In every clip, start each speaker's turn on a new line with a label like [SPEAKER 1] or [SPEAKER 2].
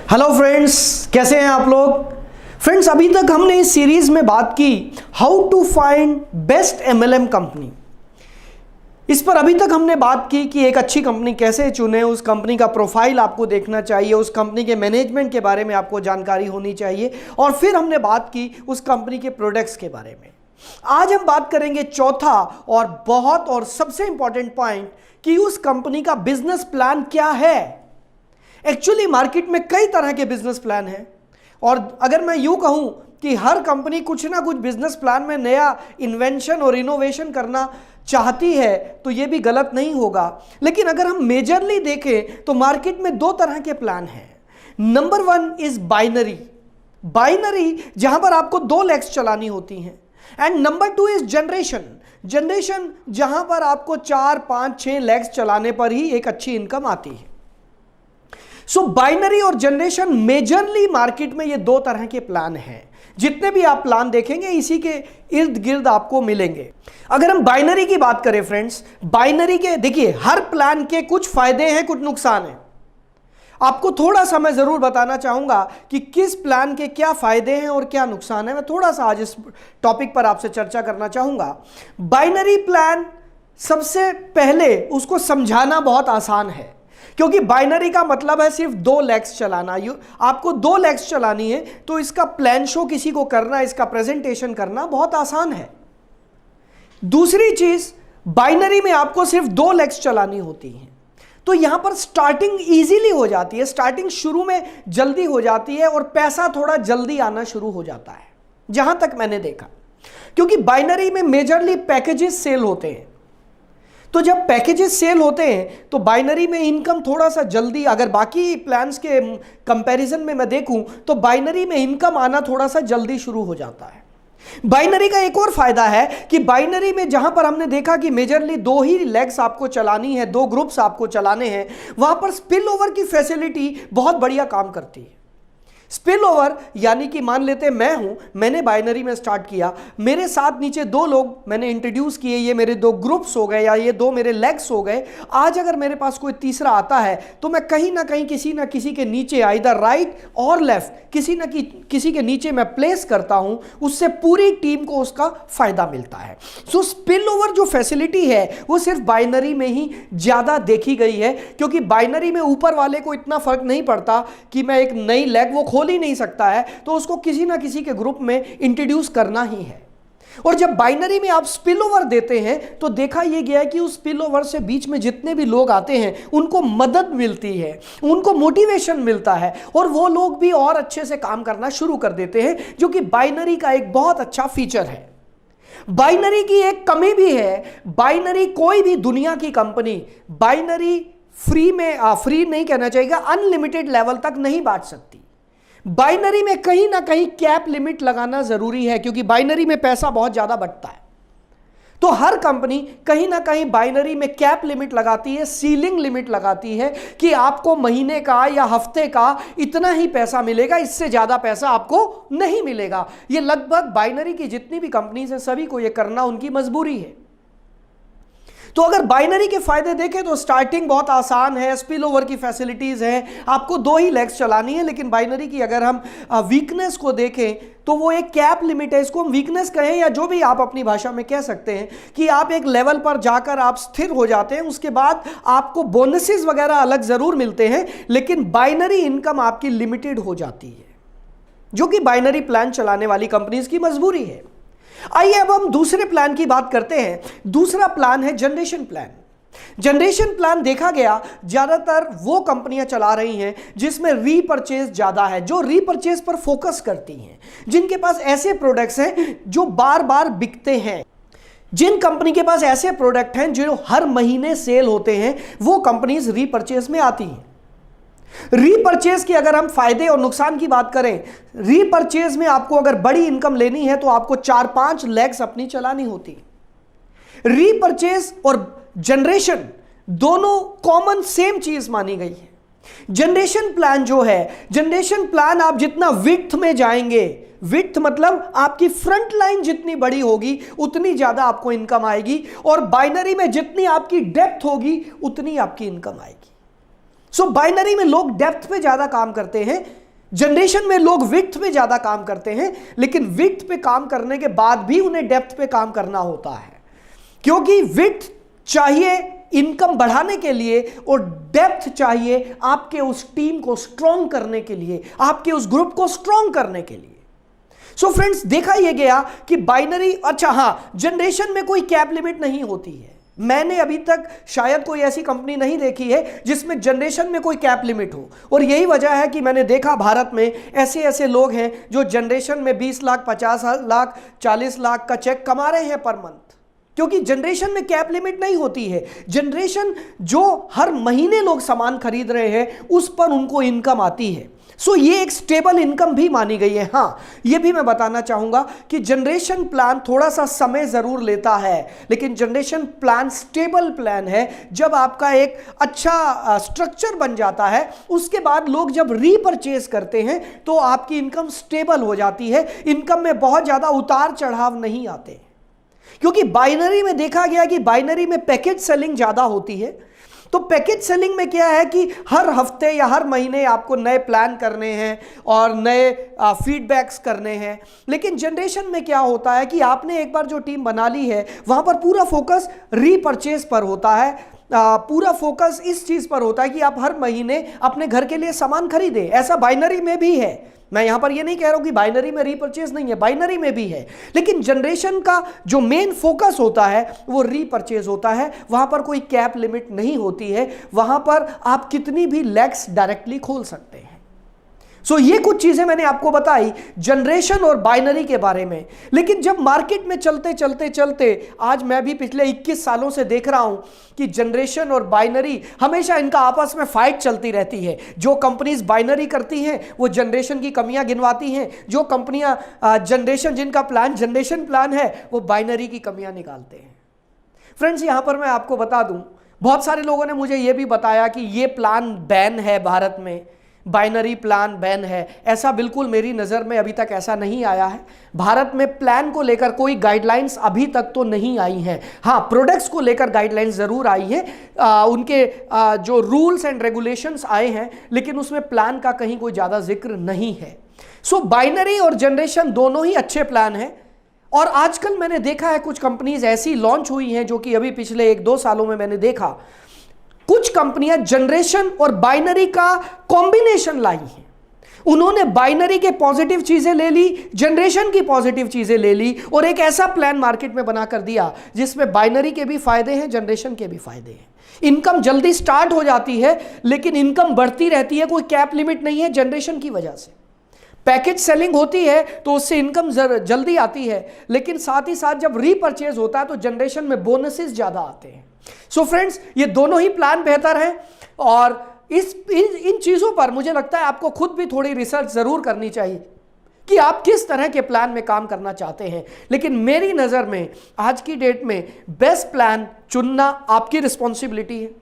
[SPEAKER 1] Hello friends, कैसे हैं आप लोग। फ्रेंड्स, अभी तक हमने इस सीरीज में बात की how to find best MLM company. इस पर अभी तक हमने बात की कि एक अच्छी कंपनी कैसे चुने, उस कंपनी का प्रोफाइल आपको देखना चाहिए, उस कंपनी के मैनेजमेंट के बारे में आपको जानकारी होनी चाहिए, और फिर हमने बात की उस कंपनी के प्रोडक्ट्स के बारे में। आज हम बात करेंगे चौथा और सबसे इंपॉर्टेंट पॉइंट कि उस कंपनी का बिजनेस प्लान क्या है। एक्चुअली मार्केट में कई तरह के बिजनेस प्लान हैं, और अगर मैं यूं कहूं कि हर कंपनी कुछ ना कुछ बिजनेस प्लान में नया इन्वेंशन और इनोवेशन करना चाहती है, तो यह भी गलत नहीं होगा। लेकिन अगर हम मेजरली देखें तो मार्केट में दो तरह के प्लान हैं। नंबर वन इज बाइनरी, जहां पर आपको दो लेग्स चलानी होती हैं। And number two is generation, जहां पर आपको 4, 5, 6 लेग्स चलाने पर ही एक अच्छी इनकम आती है। सो बाइनरी और जनरेशन मेजरली मार्केट में ये दो तरह के प्लान हैं। जितने भी आप प्लान देखेंगे इसी के इर्द गिर्द आपको मिलेंगे। अगर हम बाइनरी की बात करें फ्रेंड्स, बाइनरी के देखिए हर प्लान के कुछ फायदे हैं, कुछ नुकसान हैं। आपको थोड़ा सा मैं जरूर बताना चाहूंगा कि किस प्लान के क्या फायदे हैं और क्या नुकसान है। मैं थोड़ा सा आज इस टॉपिक पर आपसे चर्चा करना चाहूंगा। बाइनरी प्लान, सबसे पहले उसको समझाना बहुत आसान है, क्योंकि बाइनरी का मतलब है सिर्फ दो लेग्स चलाना। आपको दो लेग्स चलानी है तो इसका प्लान शो किसी को करना, इसका प्रेजेंटेशन करना बहुत आसान है। दूसरी चीज, बाइनरी में आपको सिर्फ दो लेग्स चलानी होती हैं, तो यहां पर स्टार्टिंग इजीली हो जाती है। स्टार्टिंग शुरू में जल्दी हो जाती है और पैसा थोड़ा जल्दी आना शुरू हो जाता है, जहां तक मैंने देखा। क्योंकि बाइनरी में मेजरली पैकेजेस सेल होते हैं, तो जब पैकेजेस सेल होते हैं तो बाइनरी में इनकम थोड़ा सा जल्दी, अगर बाकी प्लान्स के कंपैरिजन में मैं देखूं तो बाइनरी में इनकम आना थोड़ा सा जल्दी शुरू हो जाता है। बाइनरी का एक और फायदा है कि बाइनरी में जहां पर हमने देखा कि मेजरली दो ही लेग्स आपको चलानी है, दो ग्रुप्स आपको चलाने हैं, वहां पर स्पिल ओवर की फैसिलिटी बहुत बढ़िया काम करती है। स्पिल ओवर यानी कि मान लेते मैंने बाइनरी में स्टार्ट किया, मेरे साथ नीचे दो लोग मैंने इंट्रोड्यूस किए, ये मेरे दो ग्रुप्स हो गए या ये दो मेरे लेग्स हो गए। आज अगर मेरे पास कोई तीसरा आता है तो मैं कहीं ना कहीं किसी ना किसी के नीचे, आइदर राइट और लेफ्ट, किसी के नीचे मैं प्लेस करता हूं, उससे पूरी टीम को उसका फायदा मिलता है। सो स्पिल ओवर जो फैसिलिटी है वो सिर्फ बाइनरी में ही ज्यादा देखी गई है, क्योंकि बाइनरी में ऊपर वाले को इतना फर्क नहीं पड़ता कि मैं एक नई लेग वो खोल ही नहीं सकता है, तो उसको किसी ना किसी के ग्रुप में इंट्रोड्यूस करना ही है। और जब बाइनरी में आप स्पिल ओवर देते हैं तो देखा यह गया है कि उस स्पिल ओवर से बीच में जितने भी लोग आते हैं उनको मदद मिलती है, उनको मोटिवेशन मिलता है, और वो लोग भी और अच्छे से काम करना शुरू कर देते हैं, जो कि बाइनरी का एक बहुत अच्छा फीचर है। बाइनरी की एक कमी भी है, बाइनरी कोई भी दुनिया की कंपनी बाइनरी फ्री नहीं कहना चाहिए, अनलिमिटेड लेवल तक नहीं बांट सकती। बाइनरी में कहीं ना कहीं कैप लिमिट लगाना जरूरी है, क्योंकि बाइनरी में पैसा बहुत ज्यादा बटता है। तो हर कंपनी कहीं ना कहीं बाइनरी में कैप लिमिट लगाती है, सीलिंग लिमिट लगाती है कि आपको महीने का या हफ्ते का इतना ही पैसा मिलेगा, इससे ज्यादा पैसा आपको नहीं मिलेगा। यह लगभग बाइनरी की जितनी भी कंपनीज है सभी को यह करना उनकी मजबूरी है। तो अगर बाइनरी के फायदे देखें तो स्टार्टिंग बहुत आसान है, स्पिल ओवर की फैसिलिटीज हैं, आपको दो ही लेग्स चलानी है। लेकिन बाइनरी की अगर हम वीकनेस को देखें तो वो एक कैप लिमिट है, इसको हम वीकनेस कहें या जो भी आप अपनी भाषा में कह सकते हैं, कि आप एक लेवल पर जाकर आप स्थिर हो जाते हैं, उसके बाद आपको बोनसेस वगैरह अलग जरूर मिलते हैं, लेकिन बाइनरी इनकम आपकी लिमिटेड हो जाती है, जो कि बाइनरी प्लान चलाने वाली कंपनीज की मजबूरी है। आइए अब हम दूसरे प्लान की बात करते हैं। दूसरा प्लान है जनरेशन प्लान। जनरेशन प्लान देखा गया ज्यादातर वो कंपनियां चला रही हैं जिसमें रीपरचेज ज्यादा है, जो रीपरचेज पर फोकस करती हैं, जिनके पास ऐसे प्रोडक्ट्स हैं जो बार बार बिकते हैं। जिन कंपनी के पास ऐसे प्रोडक्ट हैं जो हर महीने सेल होते हैं, वो कंपनीज रीपरचेज में आती हैं। रीपरचेज की अगर हम फायदे और नुकसान की बात करें, रीपरचेज में आपको अगर बड़ी इनकम लेनी है तो आपको 4-5 लेग्स अपनी चलानी होती। रीपरचेज और जनरेशन दोनों कॉमन सेम चीज मानी गई है। जनरेशन प्लान जो है, जनरेशन प्लान आप जितना विड्थ में जाएंगे, विड्थ मतलब आपकी फ्रंट लाइन जितनी बड़ी होगी उतनी ज्यादा आपको इनकम आएगी, और बाइनरी में जितनी आपकी डेप्थ होगी उतनी आपकी इनकम आएगी। सो बाइनरी में लोग डेप्थ पे ज्यादा काम करते हैं, जनरेशन में लोग विड्थ पे ज्यादा काम करते हैं, लेकिन विड्थ पे काम करने के बाद भी उन्हें डेप्थ पे काम करना होता है, क्योंकि विड्थ चाहिए इनकम बढ़ाने के लिए और डेप्थ चाहिए आपके उस टीम को स्ट्रॉन्ग करने के लिए, आपके उस ग्रुप को स्ट्रॉन्ग करने के लिए। सो फ्रेंड्स, देखा यह गया कि बाइनरी, अच्छा हाँ, जनरेशन में कोई कैप लिमिट नहीं होती है। मैंने अभी तक शायद कोई ऐसी कंपनी नहीं देखी है जिसमें जनरेशन में कोई कैप लिमिट हो, और यही वजह है कि मैंने देखा भारत में ऐसे ऐसे लोग हैं जो जनरेशन में 20 लाख, 50 लाख, 40 लाख का चेक कमा रहे हैं पर मंथ, क्योंकि जनरेशन में कैप लिमिट नहीं होती है। जनरेशन जो हर महीने लोग सामान खरीद रहे हैं उस पर उनको इनकम आती है। सो ये एक स्टेबल इनकम भी मानी गई है। हाँ, ये भी मैं बताना चाहूंगा कि जनरेशन प्लान थोड़ा सा समय जरूर लेता है, लेकिन जनरेशन प्लान स्टेबल प्लान है। जब आपका एक अच्छा स्ट्रक्चर बन जाता है, उसके बाद लोग जब रीपरचेज करते हैं तो आपकी इनकम स्टेबल हो जाती है। इनकम में बहुत ज्यादा उतार चढ़ाव नहीं आते, क्योंकि बाइनरी में देखा गया कि बाइनरी में पैकेज सेलिंग ज्यादा होती है। तो पैकेज सेलिंग में क्या है कि हर हफ्ते या हर महीने आपको नए प्लान करने हैं और नए फीडबैक्स करने हैं। लेकिन जनरेशन में क्या होता है कि आपने एक बार जो टीम बना ली है, वहां पर पूरा फोकस रीपरचेज पर होता है, पूरा फोकस इस चीज पर होता है कि आप हर महीने अपने घर के लिए सामान खरीदें। ऐसा बाइनरी में भी है। मैं यहां पर ये नहीं कह रहा हूं कि बाइनरी में रीपरचेज नहीं है, बाइनरी में भी है, लेकिन जनरेशन का जो मेन फोकस होता है वो रीपरचेज होता है। वहां पर कोई कैप लिमिट नहीं होती है, वहां पर आप कितनी भी लैक्स डायरेक्टली खोल सकते हैं। सो ये कुछ चीजें मैंने आपको बताई जनरेशन और बाइनरी के बारे में। लेकिन जब मार्केट में चलते चलते चलते आज मैं भी पिछले 21 सालों से देख रहा हूं कि जनरेशन और बाइनरी हमेशा इनका आपस में फाइट चलती रहती है। जो कंपनीज बाइनरी करती हैं वो जनरेशन की कमियां गिनवाती हैं, जो कंपनियां जनरेशन, जिनका प्लान जनरेशन प्लान है, वो बाइनरी की कमियां निकालते हैं। फ्रेंड्स, यहां पर मैं आपको बता दूं, बहुत सारे लोगों ने मुझे यह भी बताया कि ये प्लान बैन है भारत में, बाइनरी प्लान बैन है। ऐसा बिल्कुल मेरी नज़र में अभी तक ऐसा नहीं आया है। भारत में प्लान को लेकर कोई गाइडलाइंस अभी तक तो नहीं आई हैं। हाँ, प्रोडक्ट्स को लेकर गाइडलाइंस ज़रूर आई है, उनके जो रूल्स एंड रेगुलेशंस आए हैं, लेकिन उसमें प्लान का कहीं कोई ज़्यादा जिक्र नहीं है। सो बाइनरी और जनरेशन दोनों ही अच्छे प्लान हैं। और आजकल मैंने देखा है कुछ कंपनीज ऐसी लॉन्च हुई हैं जो कि अभी पिछले 1-2 सालों में मैंने देखा, कुछ कंपनियां जनरेशन और बाइनरी का कॉम्बिनेशन लाई हैं। उन्होंने बाइनरी के पॉजिटिव चीजें ले ली, जनरेशन की पॉजिटिव चीजें ले ली और एक ऐसा प्लान मार्केट में बना कर दिया जिसमें बाइनरी के भी फायदे हैं, जनरेशन के भी फायदे हैं। इनकम जल्दी स्टार्ट हो जाती है, लेकिन इनकम बढ़ती रहती है, कोई कैप लिमिट नहीं है जनरेशन की वजह से। पैकेज सेलिंग होती है तो उससे इनकम जल्दी आती है, लेकिन साथ ही साथ जब रीपरचेज होता है तो जनरेशन में बोनसेस ज्यादा आते हैं। सो फ्रेंड्स, ये दोनों ही प्लान बेहतर हैं और इन चीजों पर मुझे लगता है आपको खुद भी थोड़ी रिसर्च जरूर करनी चाहिए कि आप किस तरह के प्लान में काम करना चाहते हैं। लेकिन मेरी नजर में आज की डेट में बेस्ट प्लान चुनना आपकी रिस्पॉन्सिबिलिटी है।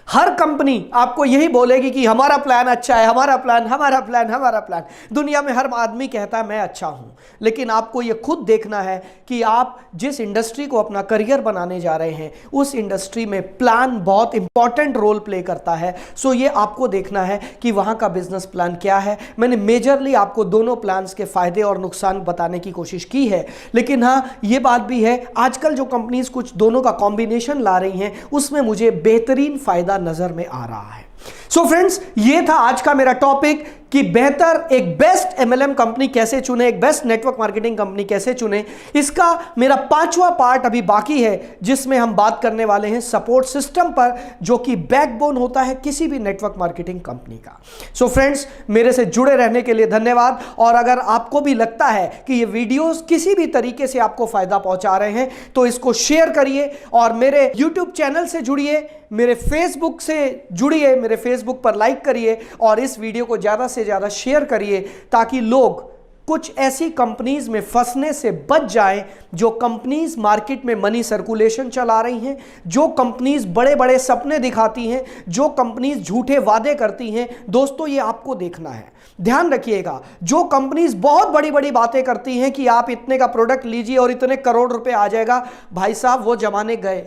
[SPEAKER 1] हर कंपनी आपको यही बोलेगी कि हमारा प्लान अच्छा है, हमारा प्लान, हमारा प्लान, हमारा प्लान। दुनिया में हर आदमी कहता है मैं अच्छा हूं, लेकिन आपको यह खुद देखना है कि आप जिस इंडस्ट्री को अपना करियर बनाने जा रहे हैं उस इंडस्ट्री में प्लान बहुत इंपॉर्टेंट रोल प्ले करता है। सो ये आपको देखना है कि वहां का बिजनेस प्लान क्या है। मैंने मेजरली आपको दोनों प्लान्स के फायदे और नुकसान बताने की कोशिश की है, लेकिन हाँ, ये बात भी है आजकल जो कंपनीज कुछ दोनों का कॉम्बिनेशन ला रही हैं उसमें मुझे बेहतरीन फायदा नजर में आ रहा है। सो फ्रेंड्स, ये था आज का मेरा टॉपिक कि बेहतर एक बेस्ट एमएलएम कंपनी कैसे चुने, एक बेस्ट नेटवर्क मार्केटिंग कंपनी कैसे चुने। इसका मेरा 5वां पार्ट अभी बाकी है जिसमें हम बात करने वाले हैं सपोर्ट सिस्टम पर, जो कि बैकबोन होता है किसी भी नेटवर्क मार्केटिंग कंपनी का। सो फ्रेंड्स, मेरे से जुड़े रहने के लिए धन्यवाद। और अगर आपको भी लगता है कि ये वीडियोस किसी भी तरीके से आपको फायदा पहुंचा रहे हैं तो इसको शेयर करिए और मेरे यूट्यूब चैनल से जुड़िए, मेरे फेसबुक से जुड़िए, मेरे फेसबुक पर लाइक करिए और इस वीडियो को ज़्यादा से ज़्यादा शेयर करिए ताकि लोग कुछ ऐसी कंपनीज में फंसने से बच जाएं जो कंपनीज मार्केट में मनी सर्कुलेशन चला रही हैं, जो कंपनीज बड़े बड़े सपने दिखाती हैं, जो कंपनीज झूठे वादे करती हैं। दोस्तों, ये आपको देखना है, ध्यान रखिएगा। जो कंपनीज बहुत बड़ी बड़ी बातें करती हैं कि आप इतने का प्रोडक्ट लीजिए और इतने करोड़ रुपए आ जाएगा, भाई साहब वो जमाने गए।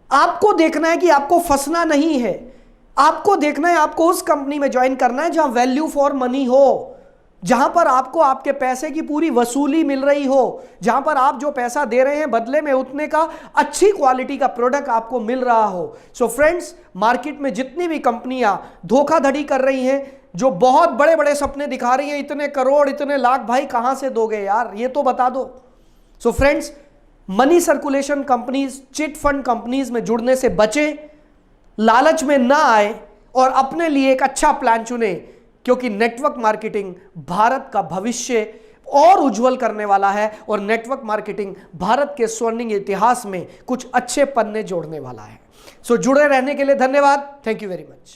[SPEAKER 1] आपको देखना है कि आपको फंसना नहीं है। आपको देखना है, आपको उस कंपनी में ज्वाइन करना है जहां वैल्यू फॉर मनी हो, जहां पर आपको आपके पैसे की पूरी वसूली मिल रही हो, जहां पर आप जो पैसा दे रहे हैं बदले में उतने का अच्छी क्वालिटी का प्रोडक्ट आपको मिल रहा हो। सो फ्रेंड्स, मार्केट में जितनी भी कंपनियां धोखाधड़ी कर रही हैं, जो बहुत बड़े बड़े सपने दिखा रही हैं, इतने करोड़ इतने लाख, भाई कहां से दोगे यार, ये तो बता दो। So friends, money circulation companies, chit fund companies में जुड़ने से बचे, लालच में ना आए और अपने लिए एक अच्छा प्लान चुने, क्योंकि नेटवर्क मार्केटिंग भारत का भविष्य और उज्जवल करने वाला है और नेटवर्क मार्केटिंग भारत के स्वर्णिम इतिहास में कुछ अच्छे पन्ने जोड़ने वाला है। सो जुड़े रहने के लिए धन्यवाद। Thank you very much.